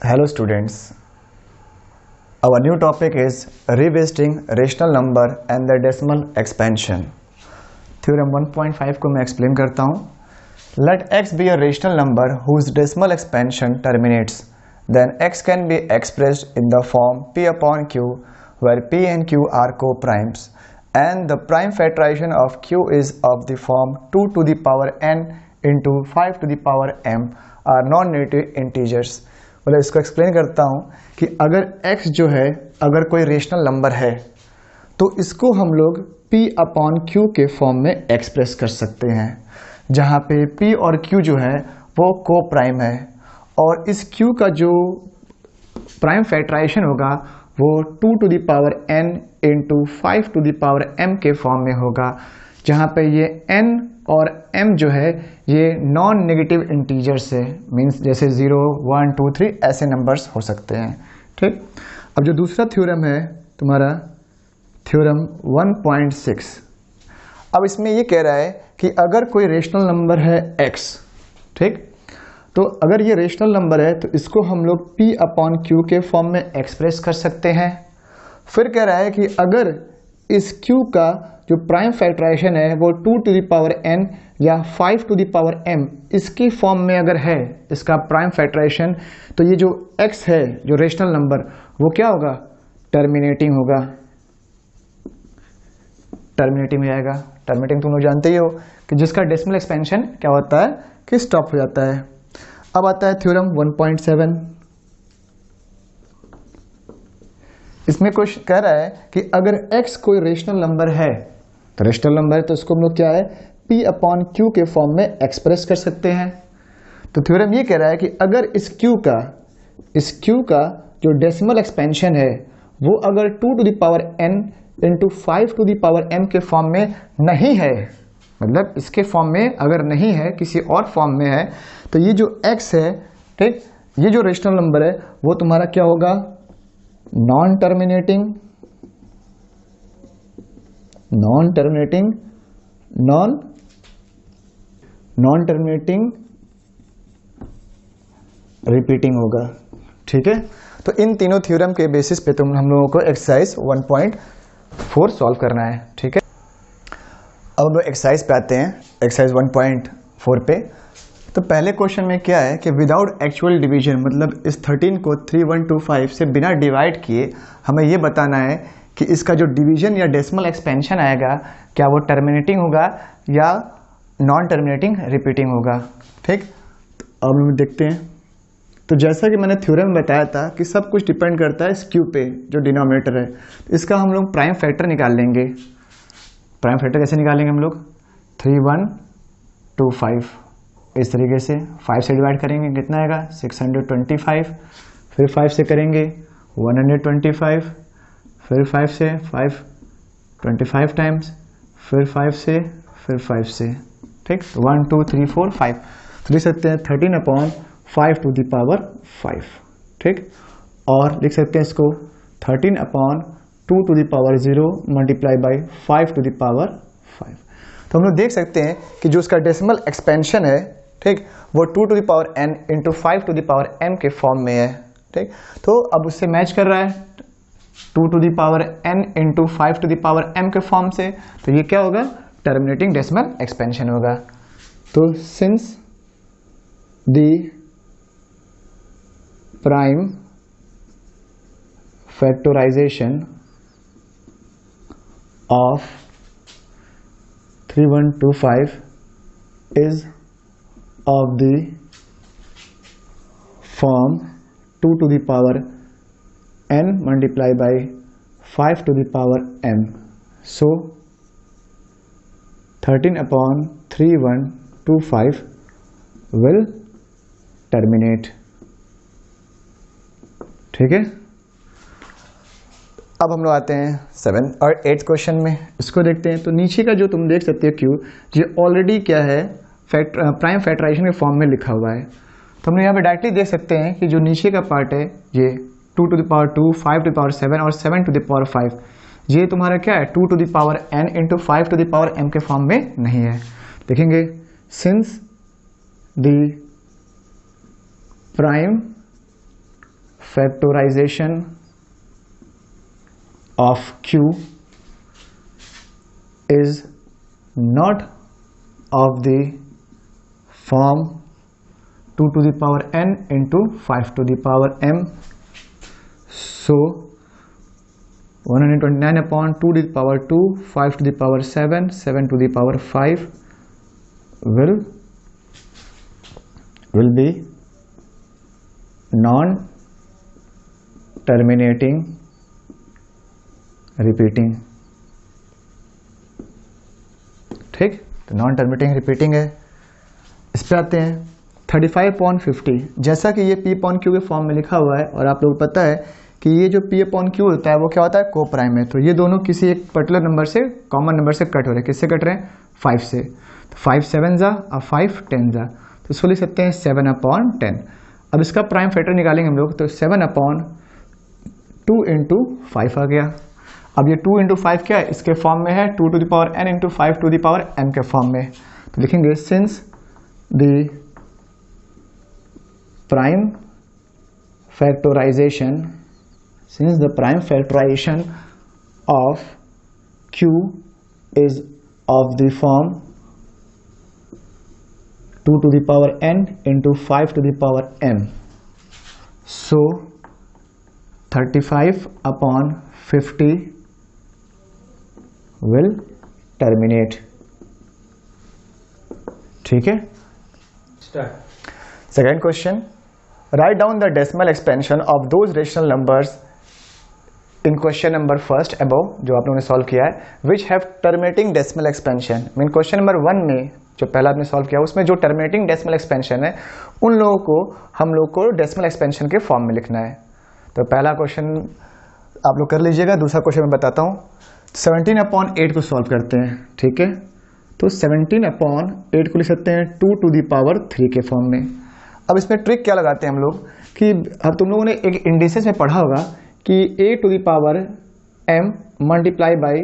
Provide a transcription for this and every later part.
Hello students, our new topic is revisiting rational number and the decimal expansion. Theorem 1.5 को मैं explain करता हूँ. Let x be a rational number whose decimal expansion terminates. Then x can be expressed in the form p upon q, where p and q are co-primes, and the prime factorization of q is of the form 2 to the power n into 5 to the power m are non-negative integers. मतलब इसको explain करता हूँ कि अगर x जो है अगर कोई रेशनल नंबर है तो इसको हम लोग p अपॉन q के फॉर्म में एक्सप्रेस कर सकते हैं, जहाँ पे p और q जो है वो को प्राइम है और इस q का जो प्राइम फैक्टराइजेशन होगा वो 2 to the power n into 5 to the power m के फॉर्म में होगा, जहाँ पे ये n और m जो है ये नॉन नेगेटिव इंटीजर्स है, मीन्स जैसे 0, 1, 2, 3 ऐसे नंबर्स हो सकते हैं. ठीक. अब जो दूसरा थ्योरम है तुम्हारा थ्योरम 1.6. अब इसमें ये कह रहा है कि अगर कोई रेशनल नंबर है x, ठीक, तो अगर ये रेशनल नंबर है तो इसको हम लोग p अपॉन q के फॉर्म में एक्सप्रेस कर सकते हैं. फिर कह रहा है कि अगर इस q का जो प्राइम फैक्टराइजेशन है वो 2 टू द पावर n या 5 टू द पावर m इसकी फॉर्म में अगर है इसका प्राइम फैक्टराइजेशन, तो ये जो x है जो रेशनल नंबर वो क्या होगा, टर्मिनेटिंग होगा. टर्मिनेटिंग में आएगा. टर्मिनेटिंग तुम लोग जानते ही हो कि जिसका डेसिमल एक्सपेंशन क्या होता है कि स्टॉप हो जाता है. अब आता है थ्योरम 1.7. इसमें कुछ कह रहा है कि अगर x कोई रेशनल नंबर है तो रेशनल नंबर है तो इसको हम लोग क्या है p अपॉन q के फॉर्म में एक्सप्रेस कर सकते हैं. तो थ्योरम ये कह रहा है कि अगर इस q का जो डेसिमल एक्सपेंशन है वो अगर 2 to the power n into 5 to the power m के फॉर्म में नहीं है, मतलब इसके फॉर्म में अगर नहीं है किसी और फॉर्म में है, तो ये जो x है, ठीक, ये जो रेशनल नंबर है वो तुम्हारा क्या होगा, नॉन टर्मिनेटिंग रिपीटिंग होगा. ठीक है. तो इन तीनों थ्योरम के बेसिस पे हम लोगों को एक्सरसाइज 1.4 सॉल्व करना है. ठीक है. अब हम लोग एक्सरसाइज पे आते हैं, एक्सरसाइज 1.4 पे. तो पहले क्वेश्चन में क्या है कि विदाउट एक्चुअल डिवीजन, मतलब इस 13 को 3125 से बिना डिवाइड किए हमें ये बताना है कि इसका जो डिवीजन या डेसिमल एक्सपेंशन आएगा क्या वो टर्मिनेटिंग होगा या नॉन टर्मिनेटिंग रिपीटिंग होगा. ठीक. तो अब हम देखते हैं. तो जैसा कि मैंने थ्योरम में बताया था कि सब कुछ डिपेंड करता है इस क्यू पे जो डिनोमिनेटर है. तो इसका हम लोग प्राइम फैक्टर निकाल लेंगे. प्राइम फैक्टर कैसे निकालेंगे हम लोग, 3125 इस तरीके से 5 से डिवाइड करेंगे, कितना आएगा 625. फिर 5 से करेंगे 125, फिर 5 से 5 टाइम्स, फिर 5 से, फिर 5 से. ठीक. 1 2 3 4 5 तो लिख सकते हैं 13 अपॉन 5 टू द पावर 5. ठीक. और लिख सकते हैं इसको 13 upon 2 to the power 0 multiply by 5 to the power 5. तो हम लोग देख सकते हैं कि जो उसका डेसिमल एक्सपेंशन है, ठीक, वो 2 to the power n into 5 to the power m के फॉर्म में है. ठीक. तो अब उससे मैच कर रहा है 2 to the power n into 5 to the power m के फॉर्म से, तो ये क्या होगा, टर्मिनेटिंग डेसिमल एक्सपेंशन होगा. तो since the prime factorization of 3125 is of the form 2 to the power n multiplied by 5 to the power m. So 13 upon 3125 will terminate. ठीक है. अब हम लोग आते हैं 7 और 8 क्वेश्चन में. इसको देखते हैं. तो नीचे का जो तुम देख सकते हो क्यू, ये ऑलरेडी क्या है, प्राइम फैक्टराइजेशन के फॉर्म में लिखा हुआ है. तो हम लोग यहाँ पे डायरेक्टली देख सकते हैं कि जो नीचे का पार्ट है ये 2 to the power 2, 5 to the power 7 और 7 टू द पावर 5, ये तुम्हारा क्या है 2 to the power n into 5 to the power m के फॉर्म में नहीं है. देखेंगे since the prime factorization of q is not of the form 2 to the power n into 5 to the power m. So 129 upon 2 to the power 2, 5 to the power 7, 7 to the power 5 will be non-terminating repeating. ठीक, तो non terminating repeating है। इस पे आते हैं 35/50। जैसा कि ये P अपॉन Q के फॉर्म में लिखा हुआ है और आप लोग पता है कि ये जो P अपॉन Q होता है वो क्या होता है, को प्राइम है। तो ये दोनों किसी एक पर्टिकुलर नंबर से, कॉमन नंबर से कट हो रहे हैं। किससे कट रहे हैं? 5 से। तो 5 7 जा और 5 10 जा, तो इसको लिख सकते हैं 7/10। अब इसका प्राइम फैक्टर निकालेंगे हम लोग, तो 7/2 इंटू 5 आ गया। अब ये 2 इंटू 5 क्या है, इसके फॉर्म में है 2 to the power n into 5 to the power m के फॉर्म में। तो लिखेंगे since the prime factorization of q is of the form 2 to the power n into 5 to the power m. So 35/50 will terminate. ठीक है। Second question, write down the decimal expansion of those rational numbers in question number first above, जो आप लोगों ने solve किया है, which have terminating decimal expansion. Mean question number 1 में जो पहला आपने सॉल्व किया उसमें जो टर्मिनेटिंग डेसिमल एक्सपेंशन है उन लोगों को हम लोग को डेसिमल एक्सपेंशन के फॉर्म में लिखना है। तो पहला क्वेश्चन आप लोग कर लीजिएगा, दूसरा क्वेश्चन मैं बताता हूँ। 17/8 को सॉल्व करते हैं, ठीक है। तो 17/8 को लिख सकते हैं 2 टू दी पावर 3 के फॉर्म में। अब इसमें ट्रिक क्या लगाते हैं हम लोग कि अब तुम लोगों ने एक इंडिसेस में पढ़ा होगा कि a to the power m multiply by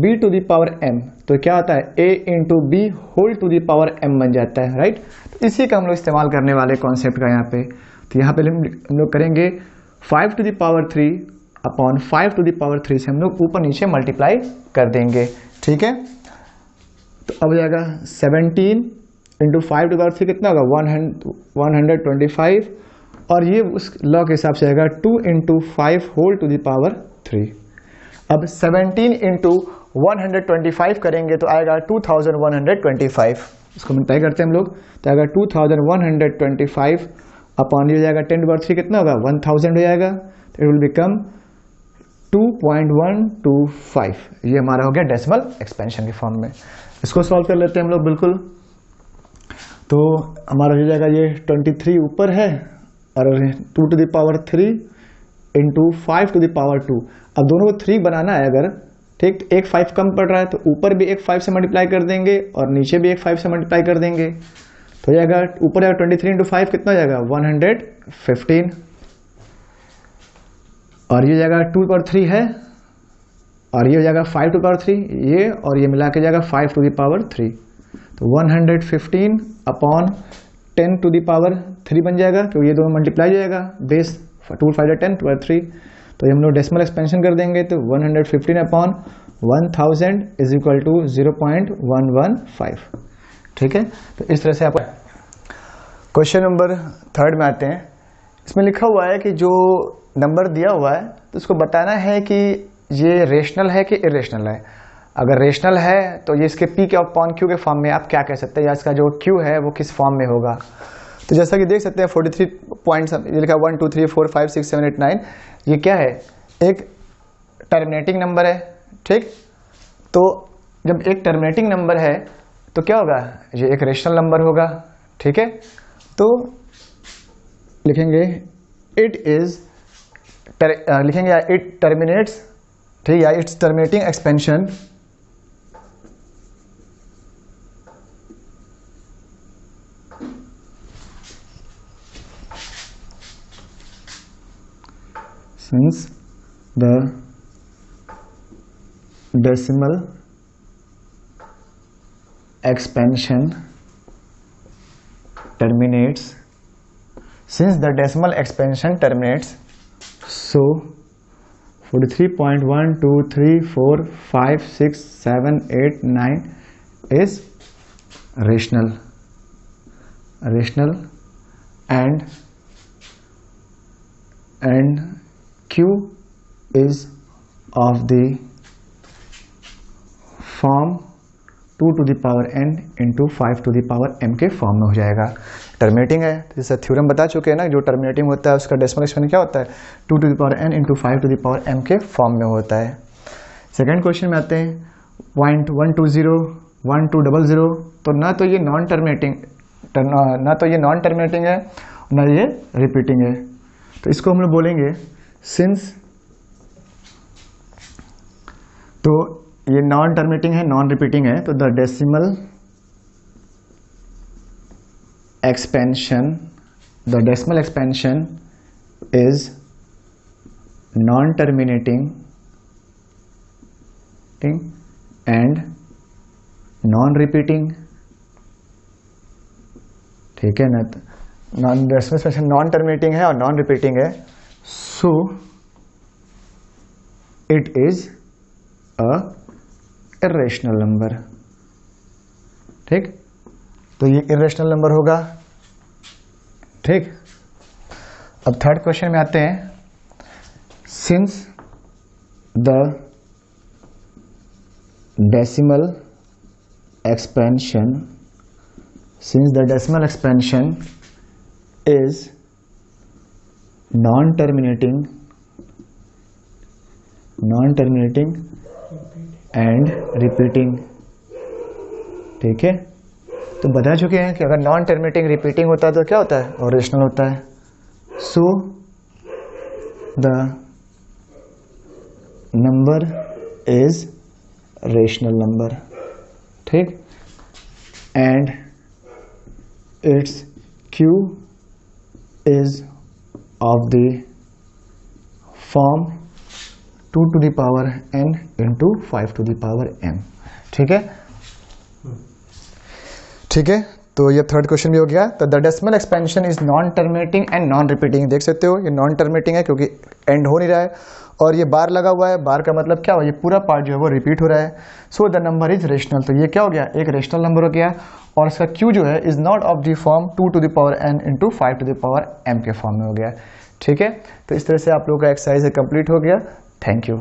b to the power m, तो क्या आता है a into b whole to the power m बन जाता है, राइट। तो इसी का हम लोग इस्तेमाल करने वाले कॉन्सेप्ट का यहाँ पे। तो यहाँ पे हम लोग करेंगे 5 to the power 3 upon 5 to the power 3 से हम लोग ऊपर नीचे मल्टीप्लाई कर देंगे, ठीक है। तो अब हो जाएगा 17 इंटू 5 टू दी पावर 3 कितना होगा 125, और ये उस लॉ के हिसाब से आएगा 2 into 5 whole to the power 3। अब 17 इंटू 125 करेंगे तो आएगा 2125। इसको मल्टीप्लाई करते हैं हम लोग, तो आएगा 2125 अपॉन ये हो जाएगा 10 टू पावर 3 कितना होगा 1000 हो जाएगा। तो इट विल बिकम 2.125। ये हमारा हो गया डेसिमल एक्सपेंशन के फॉर्म में। इसको सॉल्व कर लेते हैं हम लोग बिल्कुल। तो हमारा हो जाएगा ये 23 ऊपर है और 2 to the power 3 into 5 to the power 2। अब दोनों को 3 बनाना है अगर, ठीक, एक 5 कम पड़ रहा है तो ऊपर भी एक 5 से मल्टीप्लाई कर देंगे और नीचे भी एक 5 से मल्टीप्लाई कर देंगे। तो हो जाएगा ऊपर जाएगा 23 इंटू 5 कितना हो जाएगा 115, और ये जाएगा 2 पावर 3 है और ये हो जाएगा 5 टू पावर 3 ये, और ये मिला के जाएगा 5 टू द पावर 3। तो 115 अपॉन 10 टू द पावर 3 बन जाएगा, क्योंकि ये दोनों मल्टीप्लाई जाएगा, बेस 2 5 10 टू पावर 3। तो ये हम लोग डेसिमल एक्सपेंशन कर देंगे, तो 115 अपॉन 1000 इज इक्वल टू 0.115, ठीक है। तो इस तरह से आप क्वेश्चन नंबर 3 में आते हैं। इसमें लिखा हुआ है कि जो नंबर दिया हुआ है तो उसको बताना है कि ये रेशनल है कि इरेशनल है। अगर रेशनल है तो ये इसके P के अपॉन Q के फॉर्म में आप क्या कह सकते हैं, या इसका जो Q है वो किस फॉर्म में होगा। तो जैसा कि देख सकते हैं 43 पॉइंट्स ये लिखा 1 2 3 4 5 6 7 8 9, ये क्या है, एक टर्मिनेटिंग नंबर है, ठीक। तो जब एक टर्मिनेटिंग नंबर है तो क्या होगा, ये एक रेशनल नंबर होगा, ठीक है। तो लिखेंगे इट इज लिखेंगे या इट टर्मिनेट्स, ठीक, या it's terminating expansion since the decimal expansion terminates so 43.1 2 3 4 5 6 7 8 9 is rational and Q is of the form 2 to the power n into 5 to the power m के फॉर्म में हो जाएगा। Terminating है, जैसे थ्योरम बता चुके हैं ना, जो टर्मिनेटिंग होता है उसका डेसिमल एक्सपेंशन क्या होता है 2 to the power n into 5 to the power m के फॉर्म में होता है। सेकेंड क्वेश्चन में आते हैं 0.120 1200, तो ना तो ये नॉन टर्मिनेटिंग है ना ये रिपीटिंग है, तो इसको हम लोग बोलेंगे सिंस, तो ये नॉन टर्मिनेटिंग है नॉन रिपीटिंग है, तो the decimal expansion is non terminating and non repeating, ठीक है ना। डेसिमल एक्सपेंशन नॉन टर्मिनेटिंग है और नॉन रिपीटिंग है, so it is a irrational number, ठीक, तो ये इर्रेशनल नंबर होगा, ठीक। अब थर्ड क्वेश्चन में आते हैं, since the decimal expansion is non-terminating and repeating, ठीक है। तो बता चुके हैं कि अगर नॉन टर्मिनेटिंग रिपीटिंग होता है तो क्या होता है, और रेशनल होता है। So the number is rational number, ठीक, and it's Q is of the form 2 to the power n into 5 to the power m, ठीक है, ठीक है। तो ये थर्ड क्वेश्चन भी हो गया। तो the decimal expansion is non terminating and non repeating, देख सकते हो ये नॉन टर्मिनेटिंग है क्योंकि एंड हो नहीं रहा है, और ये बार लगा हुआ है, बार का मतलब क्या हुआ, ये पूरा पार्ट जो है वो रिपीट हो रहा है। So the number is rational, तो ये क्या हो गया, एक रेशनल नंबर हो गया, और इसका Q जो है is not of the form 2 to the power n into 5 to the power m के फॉर्म में हो गया, ठीक है। तो इस तरह से आप लोगों का एक्सरसाइज कंप्लीट हो गया। Thank you.